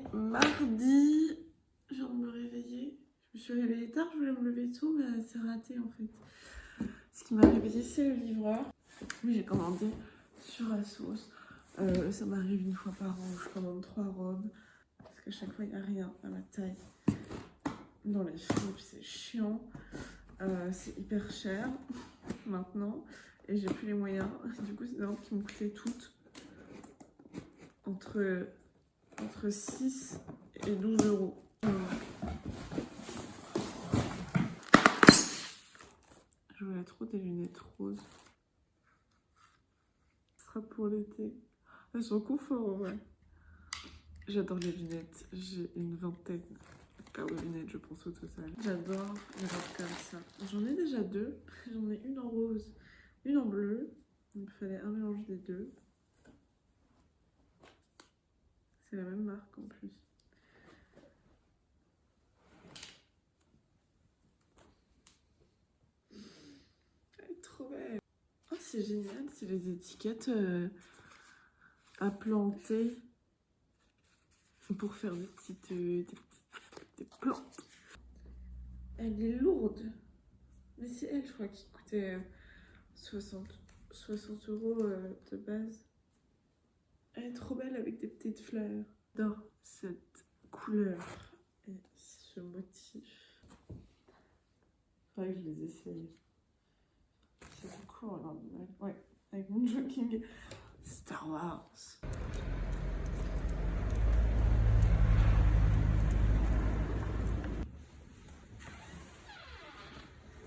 est mardi. Je viens de me réveiller. Je me suis réveillée tard, je voulais me lever tôt, mais c'est raté en fait. Ce qui m'a réveillée, c'est le livreur. Oui, j'ai commandé sur Asos. Ça m'arrive une fois par an où je commande 3 robes. Parce qu'à chaque fois, il n'y a rien à ma taille. Dans les fripes, c'est chiant. C'est hyper cher maintenant. Et j'ai plus les moyens. Du coup, c'est des robes qui m'ont coûté toutes entre 6 et 12 euros. Je voulais trop des lunettes roses. Ce sera pour l'été. Elles sont confort en vrai. J'adore les lunettes. J'ai une vingtaine de paires de lunettes, je pense, au total. J'adore les robes comme ça. J'en ai déjà 2. J'en ai une en rose, une en bleu. Il me fallait un mélange des deux. C'est la même marque en plus. Elle est trop belle. Oh, c'est génial, c'est les étiquettes à planter pour faire des plantes. Elle est lourde. Mais c'est elle, je crois, qui coûtait 60 euros de base. Elle est trop belle avec des petites fleurs. J'adore cette couleur et ce motif. Faudrait que je les essaye. C'est cool, hein. Ouais, avec mon jogging Star Wars.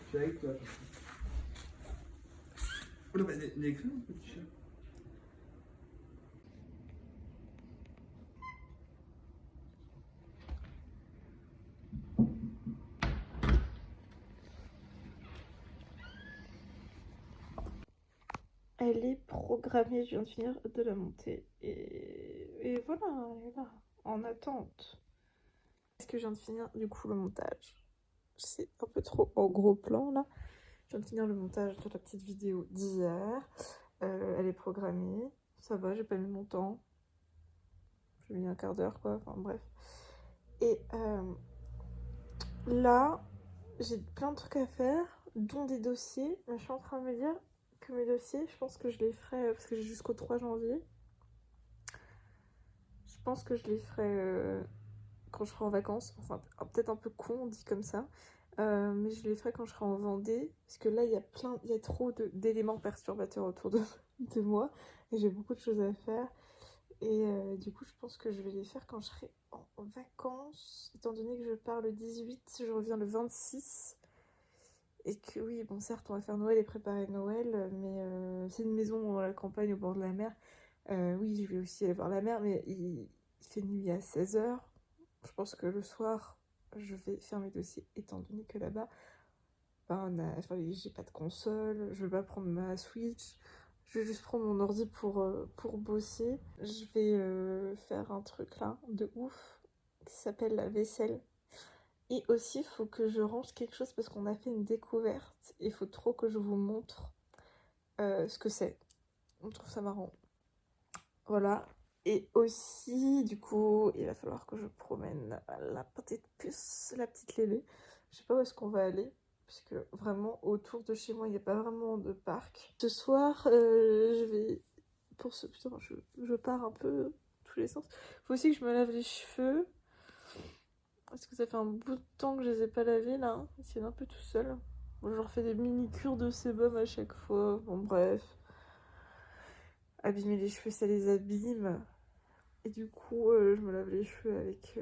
Je suis avec toi. Oh là, bah, l'écran, petit chat. Elle est programmée, je viens de finir de la monter. Et voilà, elle est là, en attente. Est-ce que je viens de finir du coup le montage? C'est un peu trop en gros plan là. Je viens de finir le montage de la petite vidéo d'hier. Elle est programmée. Ça va, j'ai pas mis mon temps. J'ai mis un quart d'heure quoi, enfin bref. Et là, j'ai plein de trucs à faire, dont des dossiers. Mais je suis en train de me dire que mes dossiers, je pense que je les ferai, parce que j'ai jusqu'au 3 janvier. Je pense que je les ferai quand je serai en vacances. Enfin, peut-être un peu con, dit comme ça. Mais je les ferai quand je serai en Vendée. Parce que là, il y a trop d'éléments perturbateurs autour de moi. Et j'ai beaucoup de choses à faire. Et du coup, je pense que je vais les faire quand je serai en vacances. Étant donné que je pars le 18, je reviens le 26. Et que oui, bon, certes, on va faire Noël et préparer Noël. Mais c'est une maison à la campagne au bord de la mer. Oui, je vais aussi aller voir la mer. Mais il fait nuit à 16h. Je pense que le soir, je vais faire mes dossiers, étant donné que là-bas, enfin, j'ai pas de console, je vais pas prendre ma Switch, je vais juste prendre mon ordi pour bosser. Je vais faire un truc là, de ouf, qui s'appelle la vaisselle. Et aussi, il faut que je range quelque chose parce qu'on a fait une découverte. Il faut trop que je vous montre ce que c'est. On trouve ça marrant. Voilà. Et aussi, du coup, il va falloir que je promène la petite puce, la petite Lélé. Je sais pas où est-ce qu'on va aller, puisque vraiment, autour de chez moi, il n'y a pas vraiment de parc. Ce soir, je vais... Putain, je pars un peu tous les sens. Faut aussi que je me lave les cheveux. Parce que ça fait un bout de temps que je les ai pas lavés, là. Ils tiennent un peu tout seuls. Bon, je leur fais des mini-cures de sébum à chaque fois. Bon, bref. Abîmer les cheveux, ça les abîme. Et du coup, je me lave les cheveux avec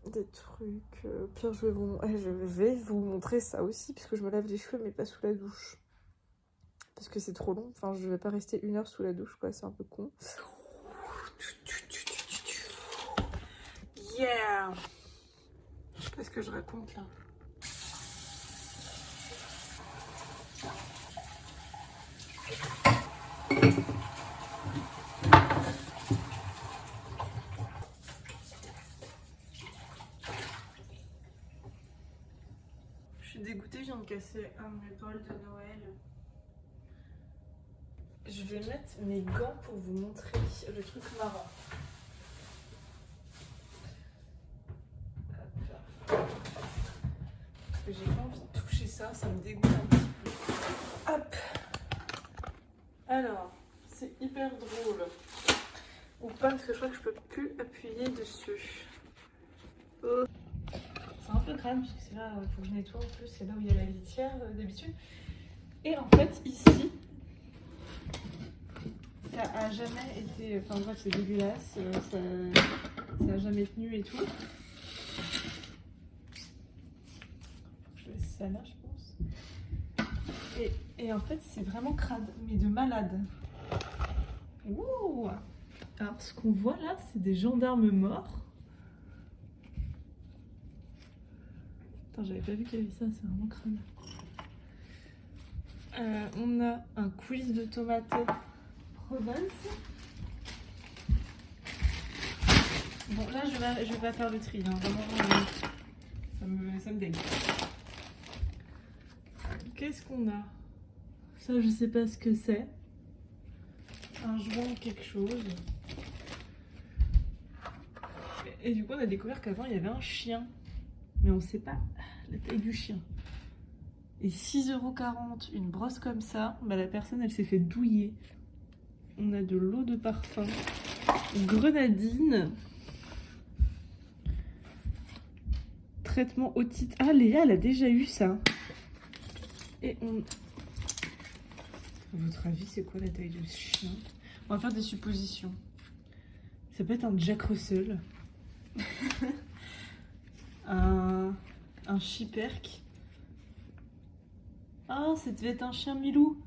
des trucs. Pire, je vais vous montrer ça aussi, puisque je me lave les cheveux, mais pas sous la douche. Parce que c'est trop long. Enfin, je vais pas rester 1 heure sous la douche, quoi. C'est un peu con. Yeah! Qu'est-ce que je raconte là? Je suis dégoûtée, je viens de casser un de mes bols de Noël. Je vais mettre mes gants pour vous montrer le truc marrant. Alors, c'est hyper drôle. Ou pas, parce que je crois que je peux plus appuyer dessus. Oh. C'est un peu crade, parce que c'est là, il faut que je nettoie en plus, c'est là où il y a la litière d'habitude. Et en fait, ici, ça a jamais été. Enfin, bref, c'est dégueulasse, ça a jamais tenu et tout. Je laisse ça là, je pense. Et en fait, c'est vraiment crade, mais de malade. Ouh! Alors, ce qu'on voit là, c'est des gendarmes morts. Attends, j'avais pas vu qu'il y avait ça, c'est vraiment crade. On a un coulis de tomates Provence. Bon, là, je vais pas faire le tri, hein. Vraiment, ça me dégue. Qu'est-ce qu'on a? Ça, je sais pas ce que c'est. Un joint quelque chose. Et du coup, on a découvert qu'avant, il y avait un chien. Mais on sait pas la taille du chien. Et 6,40 € une brosse comme ça, bah la personne, elle s'est fait douiller. On a de l'eau de parfum. Grenadine. Traitement otite. Ah, Léa, elle a déjà eu ça. Et on... À votre avis, c'est quoi la taille du chien? On va faire des suppositions. Ça peut être un Jack Russell. un Chiperk. Ah, ça devait être un chien Milou.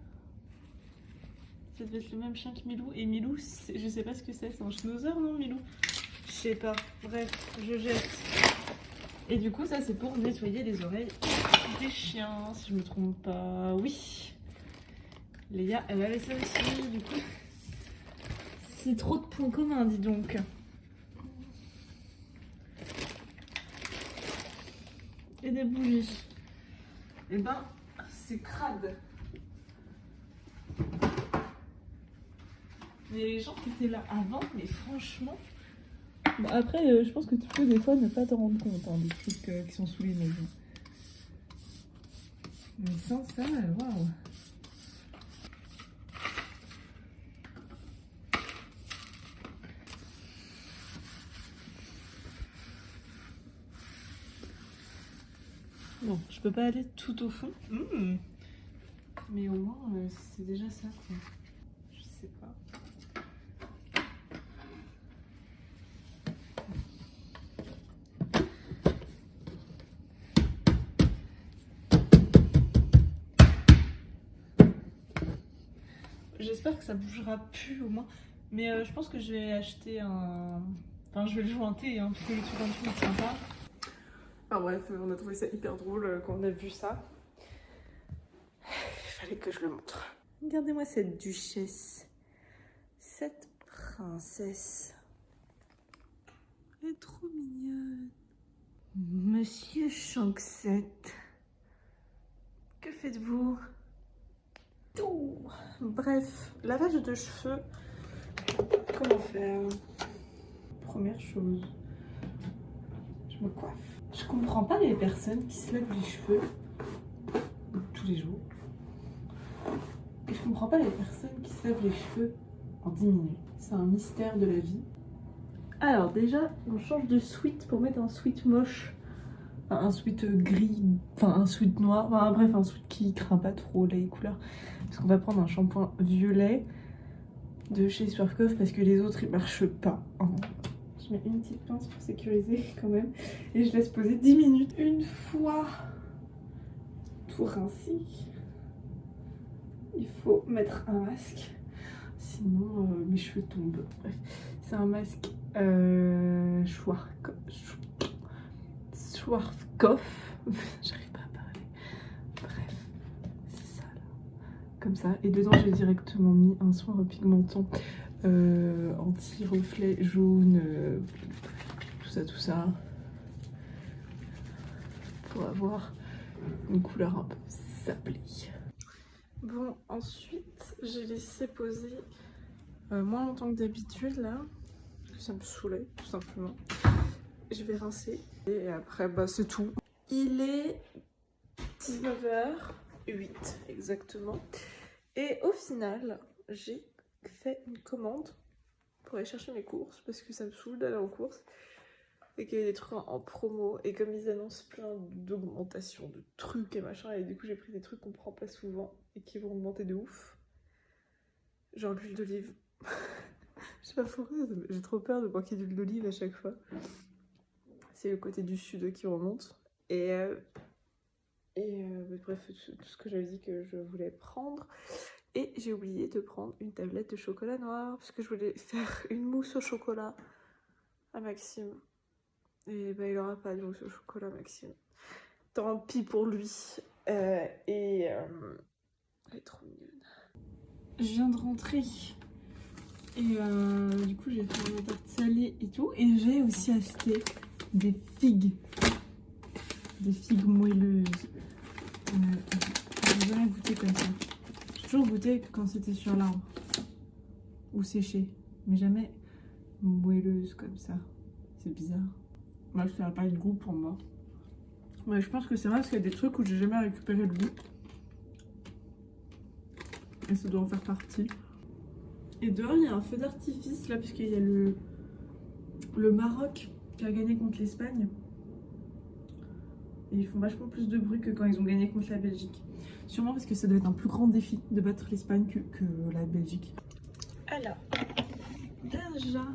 Ça devait être le même chien que Milou. Et Milou, je sais pas ce que c'est. C'est un schnauzer, non, Milou? Je sais pas. Bref, je jette. Et du coup, ça, c'est pour nettoyer les oreilles des chiens, si je me trompe pas. Oui. Léa, elle avait ça aussi, du coup. C'est trop de points communs, dis donc. Et des bougies. Et ben, c'est crade. Mais les gens qui étaient là avant, mais franchement... Bon, après, je pense que tu peux des fois ne pas te rendre compte hein, des trucs qui sont sous les maisons. Mais sans ça, waouh. Bon, je peux pas aller tout au fond. Mais au moins, c'est déjà ça, quoi. Je sais pas. J'espère que ça bougera plus, au moins. Mais je pense que je vais acheter un... Enfin, je vais le jointer, hein, parce que le truc en dessous, il tient pas. Enfin bref, on a trouvé ça hyper drôle quand on a vu ça. Il fallait que je le montre. Regardez-moi cette duchesse. Cette princesse. Elle est trop mignonne. Monsieur Shanksette. Que faites-vous? Tout. Bref, lavage de cheveux. Comment faire? Première chose, je me coiffe. Je comprends pas les personnes qui se lavent les cheveux tous les jours. Et je comprends pas les personnes qui se lavent les cheveux en 10 minutes. C'est un mystère de la vie. Alors déjà, on change de sweat pour mettre un sweat moche. Enfin, un sweat gris, enfin un sweat noir. Enfin, bref, un sweat qui craint pas trop les couleurs. Parce qu'on va prendre un shampoing violet de chez Swerve parce que les autres ils marchent pas. Je mets une petite pince pour sécuriser quand même. Et je laisse poser 10 minutes. Une fois tout rincé, il faut mettre un masque. Sinon mes cheveux tombent. Bref, c'est un masque Schwarzkopf. J'arrive pas à parler. Bref, c'est ça là. Comme ça. Et dedans j'ai directement mis un soin repigmentant anti-reflet jaune, tout ça, pour avoir une couleur un peu sablée. Bon, ensuite, j'ai laissé poser moins longtemps que d'habitude là, parce que ça me saoulait tout simplement. Je vais rincer et après, bah c'est tout. Il est 19h08 exactement. Et au final, j'ai fait une commande pour aller chercher mes courses parce que ça me saoule d'aller aux courses et qu'il y a des trucs en promo et comme ils annoncent plein d'augmentations de trucs et machin et du coup j'ai pris des trucs qu'on prend pas souvent et qui vont augmenter de ouf, genre l'huile d'olive. Je sais pas pourquoi, j'ai trop peur de manquer d'huile d'olive à chaque fois. C'est le côté du sud qui remonte et bref, tout ce que j'avais dit que je voulais prendre. Et j'ai oublié de prendre une tablette de chocolat noir parce que je voulais faire une mousse au chocolat à Maxime. Et bah il aura pas de mousse au chocolat, Maxime. Tant pis pour lui. Elle est trop mignonne. Je viens de rentrer. Et du coup j'ai fait ma tarte salée et tout. Et j'ai aussi acheté des figues. Des figues moelleuses. J'ai jamais goûté comme ça. J'ai toujours goûté quand c'était sur l'arbre. Ou séché. Mais jamais moelleuse comme ça. C'est bizarre. Moi, ça n'a pas de goût pour moi. Mais je pense que c'est vrai parce qu'il y a des trucs où j'ai jamais récupéré le goût. Et ça doit en faire partie. Et dehors, il y a un feu d'artifice là, puisqu'il y a le Maroc qui a gagné contre l'Espagne. Et ils font vachement plus de bruit que quand ils ont gagné contre la Belgique. Sûrement parce que ça doit être un plus grand défi de battre l'Espagne que la Belgique. Alors, déjà,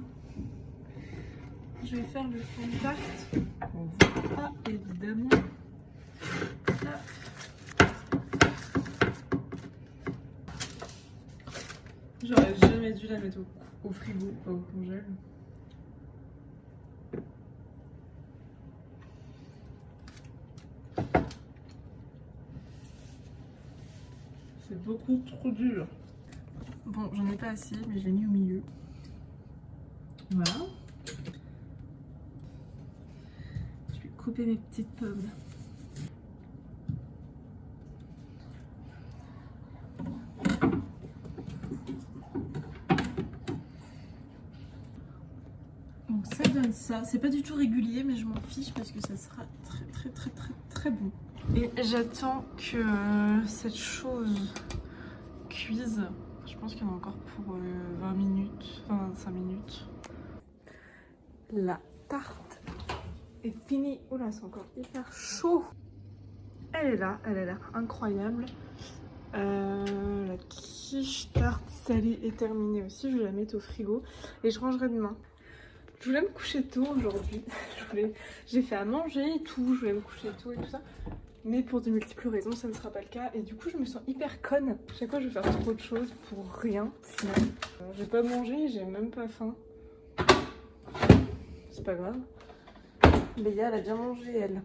je vais faire le fond de tarte. On voit pas évidemment. Là. J'aurais jamais dû la mettre au frigo, pas au congèle. C'est beaucoup trop dur. Bon, j'en ai pas assez, mais je l'ai mis au milieu. Voilà. Je vais couper mes petites pommes. Donc ça donne ça. C'est pas du tout régulier, mais je m'en fiche parce que ça sera très bon. Et j'attends que cette chose cuise. Je pense qu'il y en a encore pour 20 minutes, 25 minutes. La tarte est finie. Oh là, c'est encore hyper chaud. Elle est là, elle a l'air incroyable. La quiche tarte salée est terminée aussi. Je vais la mettre au frigo et je rangerai demain. Je voulais me coucher tôt aujourd'hui. J'ai fait à manger et tout. Je voulais me coucher tôt et tout ça. Mais pour de multiples raisons, ça ne sera pas le cas. Et du coup, je me sens hyper conne. Chaque fois, je vais faire trop de choses pour rien. J'ai pas mangé, j'ai même pas faim. C'est pas grave. Léa, elle a bien mangé, elle.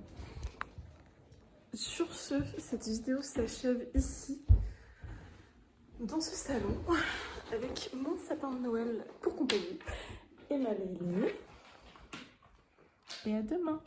Sur ce, cette vidéo s'achève ici, dans ce salon, avec mon sapin de Noël pour compagnie et ma Lélie. Et à demain.